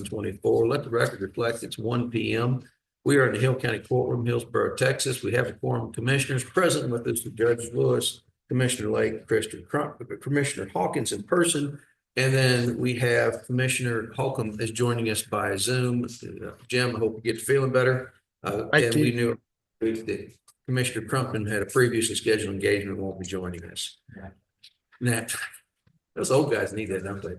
2024. Let the record reflect it's 1 p.m. We are in the Hill County Courtroom, Hillsborough, Texas. We have a quorum of commissioners present with us, Judge Lewis, Commissioner Lake, Commissioner Hawkins in person. And then we have Commissioner Holcomb is joining us by Zoom. Jim, I hope you get feeling better. And we knew that Commissioner Crumpton had a previously scheduled engagement and won't be joining us. Now, those old guys need that, don't they?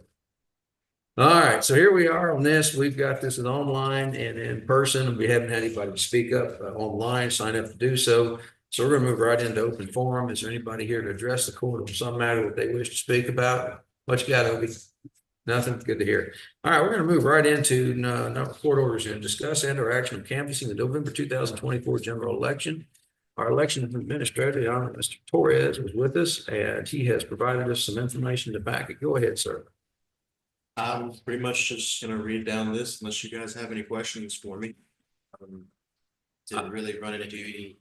All right, so here we are on this. We've got this online and in person. We haven't had anybody speak up online, sign up to do so. So we're gonna move right into open forum. Is there anybody here to address the court on some matter that they wish to speak about? What you got, Obi? Nothing? Good to hear. All right, we're gonna move right into court orders and discuss and/or action on canvassing the November 2024 general election. Our election administrator, Mr. Torres, was with us, and he has provided us some information to back it. Go ahead, sir. I'm pretty much just gonna read down this unless you guys have any questions for me. Didn't really run into any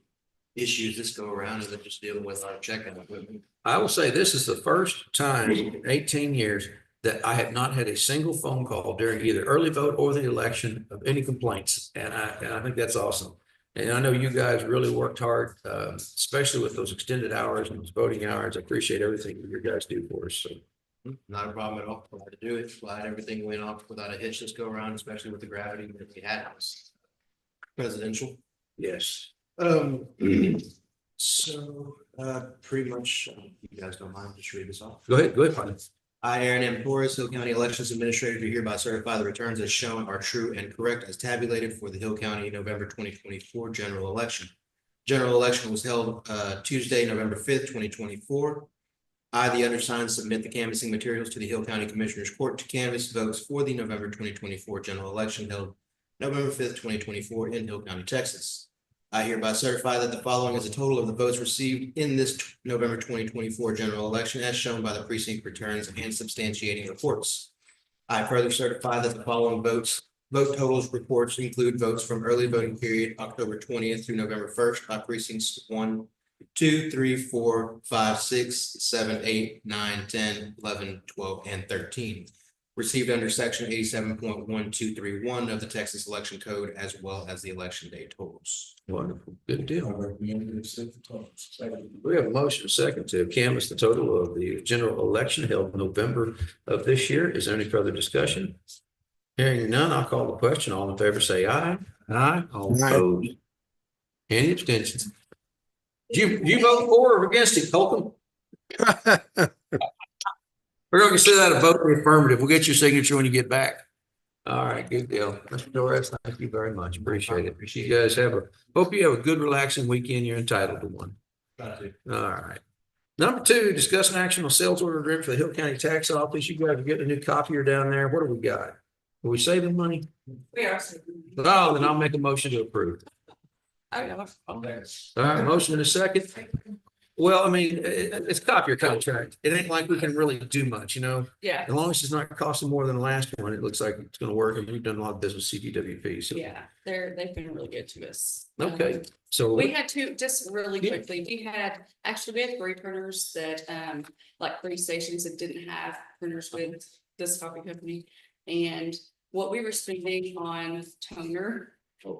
issues this go around, and then just dealing with our check-in equipment. I will say this is the first time in 18 years that I have not had a single phone call during either early vote or the election of any complaints. And I think that's awesome. And I know you guys really worked hard, especially with those extended hours and those voting hours. I appreciate everything that you guys do for us. So. Not a problem at all. Glad to do it. Glad everything went off without a hitch this go around, especially with the gravity that we had. Presidential. Yes. So pretty much, you guys don't mind, just read this off. Go ahead, Paddy. I, Aaron M. Torres, Hill County Elections Administrator, do hereby certify the returns as shown are true and correct as tabulated for the Hill County November 2024 general election. General election was held Tuesday, November 5th, 2024. I, the undersigned, submit the canvassing materials to the Hill County Commissioners Court to canvass votes for the November 2024 general election held November 5th, 2024 in Hill County, Texas. I hereby certify that the following is a total of the votes received in this November 2024 general election as shown by the precinct returns and substantiating reports. I further certify that the following vote totals reports include votes from early voting period October 20th through November 1st by precincts 1, 2, 3, 4, 5, 6, 7, 8, 9, 10, 11, 12, and 13. Received under section 87.1231 of the Texas Election Code, as well as the election day totals. Wonderful. Good deal. We have a motion second to canvass the total of the general election held in November of this year. Is there any further discussion? Hearing none, I'll call the question. All in favor say aye. Aye. All opposed? Any abstentions? Did you vote for or against it, Holcomb? We're going to consider that a vote for affirmative. We'll get your signature when you get back. All right, good deal. Mr. Torres, thank you very much. Appreciate it. You guys hope you have a good, relaxing weekend. You're entitled to one. All right. Number 2, discuss an action on sales order agreement for the Hill County Tax Office. You guys are getting a new copier down there. What do we got? Are we saving money? We are saving money. Oh, then I'll make a motion to approve. I know. All right, motion in a second. Well, I mean, it's copier contract. It ain't like we can really do much, you know? Yeah, As long as it's not costing more than the last one, it looks like it's gonna work. And we've done a lot of business with CDWP, so. yeah, they've been really good to us. Okay, so. We had two, just really Yeah. quickly, we had 3 printers that, like 3 stations that didn't have printers with this copy company. And what we were spending on toner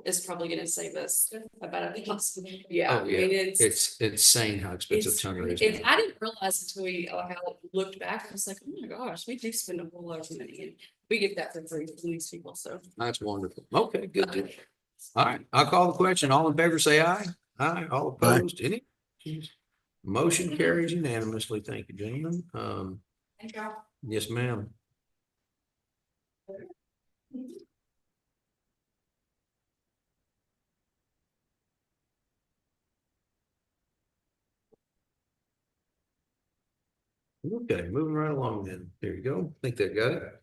is probably gonna save us about $1,000. Yeah, Oh, I yeah. mean, It's insane how expensive toner is. I didn't realize until I looked back, I was like, oh my gosh, we do spend a whole lot of money and we get that for free from these people, so. That's wonderful. Okay, good deal. All right, I'll call the question. All in favor, say aye. Aye. All opposed, any? Motion carries unanimously. Thank you, gentlemen. Thank y'all. Yes, ma'am. Okay, moving right along then. There you go. I think that got it.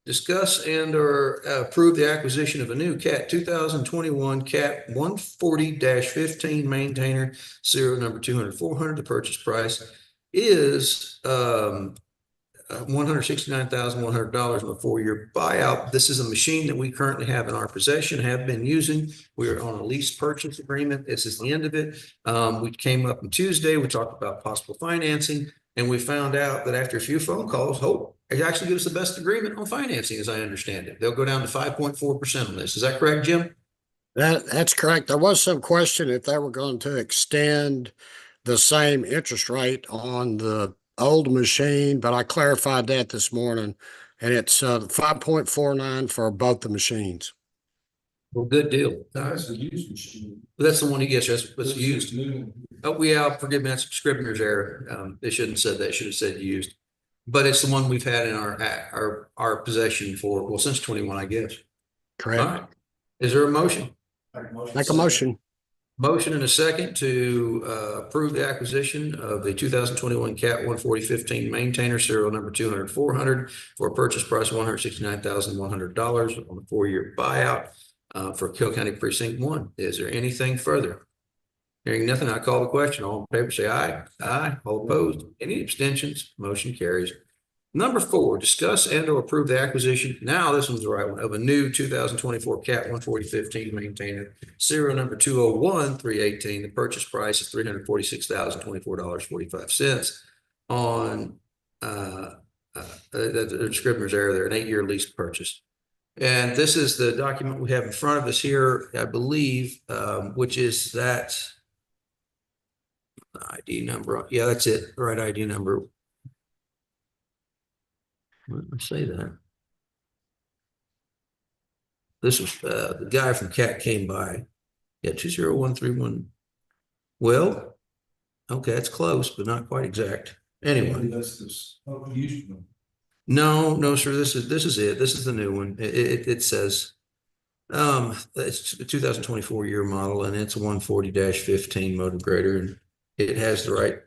Discuss and or approve the acquisition of a new CAT 2021 CAT 140-15 maintainer, serial number 200-400. The purchase price is $169,100 on a 4-year buyout. This is a machine that we currently have in our possession, have been using. We are on a lease purchase agreement. This is the end of it. We came up on Tuesday. We talked about possible financing. And we found out that after a few phone calls, Hope actually gives the best agreement on financing, as I understand it. They'll go down to 5.4% on this. Is that correct, Jim? That's correct. There was some question if they were going to extend the same interest rate on the old machine, but I clarified that this morning. And it's 5.49 for both the machines. Well, good deal. That's a used machine. That's the one he gets. That's used. New. Oh, yeah, forgive me, that's Scribner's error. They shouldn't have said that, should have said used. But it's the one we've had in our possession for, well, since 21, I guess. All Correct. right. Is there a motion? Make a motion. Motion and a second to approve the acquisition of the 2021 Cat 14015 maintainer serial number 200-400 for a purchase price of $169,100 on a 4-year buyout for Hill County Precinct 1. Is there anything further? Hearing nothing, I call the question. All in favor, say aye. Aye. All opposed? Any abstentions? Motion carries. Number 4, discuss and or approve the acquisition. Now, this one's the right one, of a new 2024 Cat 14015 maintainer, serial number 201-318. The purchase price is $346,024.45 on the Scribner's error there, an 8-year lease purchase. And this is the document we have in front of us here, I believe, which is that ID number. Yeah, that's it. The right ID number. Let's say that. This was the guy from CAT came by. Yeah, 20131. Well, okay, it's close, but not quite exact. Anyway. That's this. Oh, used one. No, sir. This is it. This is the new one. It says it's a 2024 year model, and it's a 140-15 motor grader, and it has the right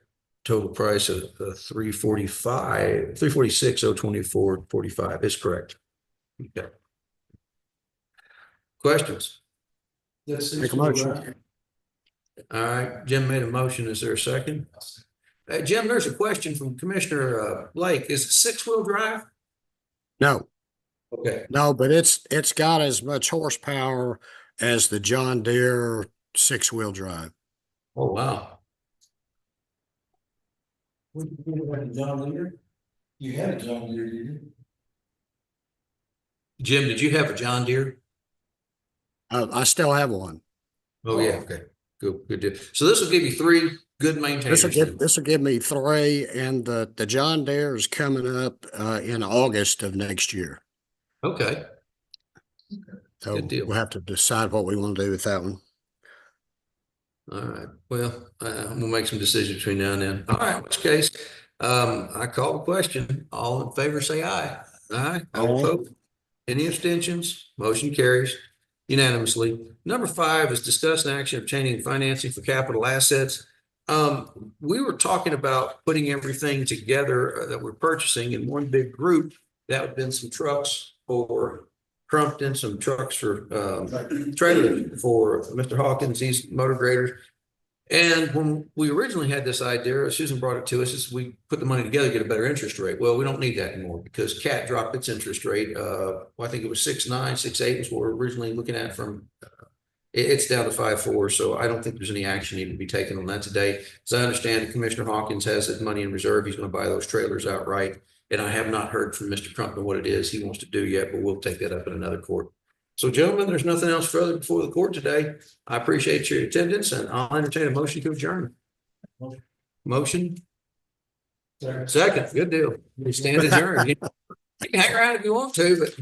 total price of 346,024.45 is correct. Okay. Questions? Make a motion. All right, Jim made a motion. Is there a second? Jim, there's a question from Commissioner Lake. Is it 6-wheel drive? No, Okay. no, but it's got as much horsepower as the John Deere 6-wheel drive. Oh, wow. You had a John Deere? You had a John Deere, didn't you? Jim, did you have a John Deere? I still have one. Oh, yeah. Okay. Good deal. So this will give you 3 good maintainers. This will give me 3, and the John Deere is coming up in August of next year. Okay. So Good deal. we'll have to decide what we want to do with that one. All right. Well, we'll make some decisions between now and then. All right. In which case, I call the question. All in favor, say aye. Aye. All Aye. opposed? Any abstentions? Motion carries unanimously. Number 5 is discuss an action obtaining financing for capital assets. We were talking about putting everything together that we're purchasing in one big group. That would have been some trucks for Crumpton, some trucks for trailers for Mr. Hawkins, these motor graders. And when we originally had this idea, Susan brought it to us, is we put the money together, get a better interest rate. Well, we don't need that anymore because CAT dropped its interest rate. Well, I think it was 6.9, 6.8 was what we were originally looking at from it's down to 5.4. So I don't think there's any action needed to be taken on that today. As I understand it, Commissioner Hawkins has his money in reserve. He's going to buy those trailers outright. And I have not heard from Mr. Crumpton what it is he wants to do yet, but we'll take that up in another court. So gentlemen, there's nothing else further before the court today. I appreciate your attendance and I'll entertain a motion to adjourn. Motion? Second, good deal. We stand adjourned. You can hang around if you want to, but